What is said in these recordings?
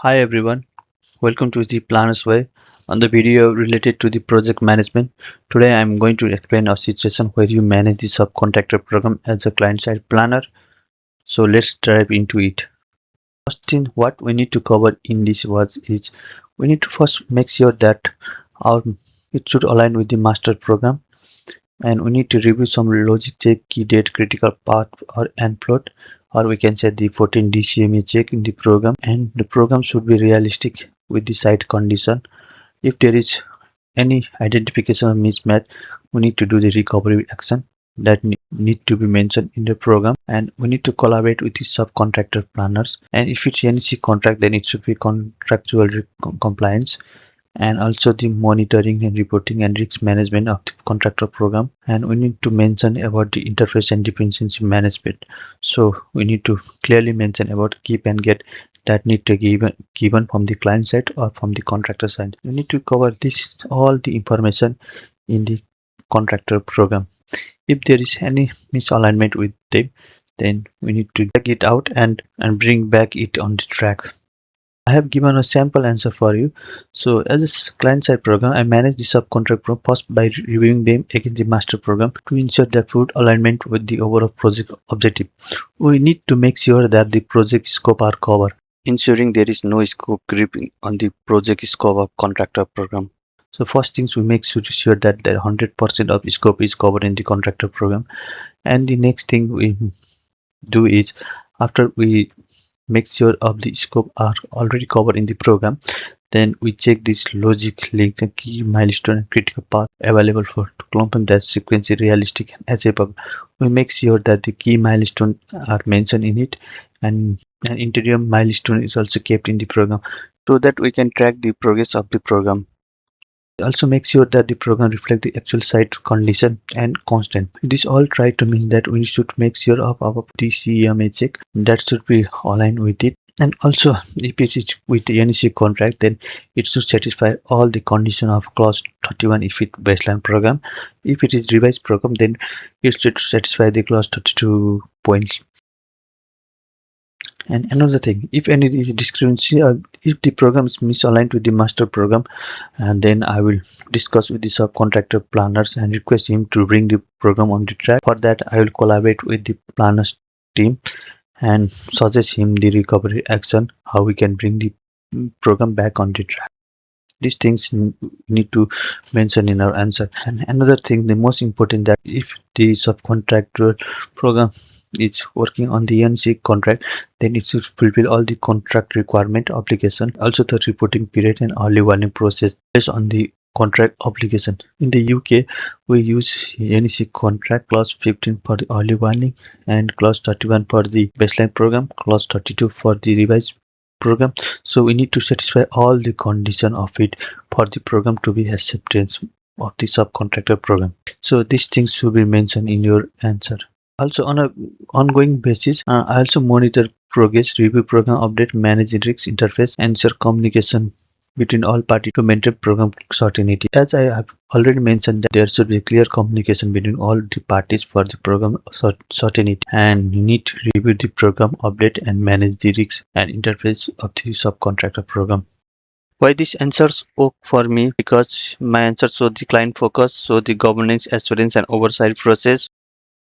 Hi everyone, welcome to the Planner's Way. On the video related to the project management, today I am going to explain a situation where you manage the subcontractor program as a client-side planner. So let's dive into it. First thing what we need to cover in this is we need to first make sure that our it should align with the master program, and we need to review some logic check, key date, critical path or end plot, or we can say the 14 DCMA check in the program, and the program should be realistic with the site condition. If there is any identification of mismatch, we need to do the recovery action that need to be mentioned in the program, and we need to collaborate with the subcontractor planners, and if it's NEC contract then it should be contractual compliance, and also the monitoring and reporting and risk management of the contractor program. And we need to mention about the interface and dependency management, so we need to clearly mention about keep and get that need to given from the client side or from the contractor side. We need to cover this all the information in the contractor program. If there is any misalignment with them, then we need to check it out and bring back it on the track. I have given a sample answer for you. So as a client-side program, I manage the subcontract program first by reviewing them against the master program to ensure that full alignment with the overall project objective. We need to make sure that the project scope are covered, ensuring there is no scope creep on the project scope of contractor program. So first things we make sure that the 100% of scope is covered in the contractor program. And the next thing we do is, after we make sure of the scope are already covered in the program, then we check this logic link and key milestone and critical path available for to confirm that sequence is realistic and achievable. We make sure that the key milestone are mentioned in it, and an interim milestone is also kept in the program so that we can track the progress of the program. Also make sure that the program reflects the actual site condition and constant. This all try to mean that we should make sure of our DCMA check that should be aligned with it. And also if it is with the NEC contract, then it should satisfy all the condition of clause 31 if it baseline program. If it is revised program, then it should satisfy the clause 32 points. And another thing, if any is discrepancy or if the program is misaligned with the master program, and then I will discuss with the subcontractor planners and request him to bring the program on the track. For that, I will collaborate with the planners team and suggest him the recovery action, how we can bring the program back on the track. These things need to mention in our answer. And another thing, the most important, that if the subcontractor program is working on the NEC contract, then it should fulfill all the contract requirement obligation, also the reporting period and early warning process based on the contract obligation. In the UK, we use NEC contract clause 15 for the early warning, and clause 31 for the baseline program, clause 32 for the revised program. So we need to satisfy all the condition of it for the program to be acceptance of the subcontractor program. So these things should be mentioned in your answer. Also, on an ongoing basis, I also monitor progress, review program update, manage risk interface, ensure communication between all parties to maintain program certainty. As I have already mentioned, that there should be clear communication between all the parties for the program certainty, and you need to review the program update and manage the risk and interface of the subcontractor program. Why these answers work for me? Because my answers show the client focus, so the governance, assurance and oversight process,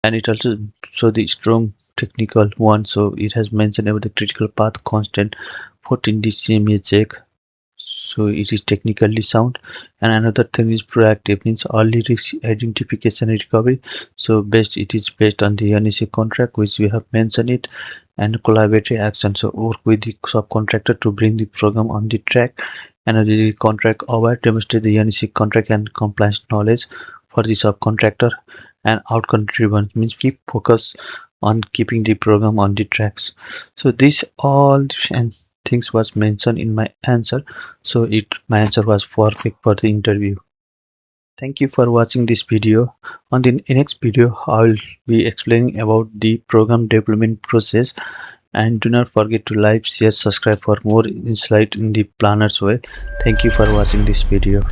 and it also show the strong technical one, so it has mentioned about the critical path constant 14 DCMA check, so it is technically sound. And another thing is proactive, means early risk identification and recovery, so it is based on the NEC contract which we have mentioned it. And collaborative action, so work with the subcontractor to bring the program on the track. And the contract aware, demonstrate the NEC contract and compliance knowledge for the subcontractor. And outcome driven, means keep focus on keeping the program on the tracks. So this all and things was mentioned in my answer, so my answer was perfect for the interview. Thank you for watching this video. On the next video, I will be explaining about the program development process. And do not forget to like, share, subscribe for more insight in the Planner's Way. Thank you for watching this video.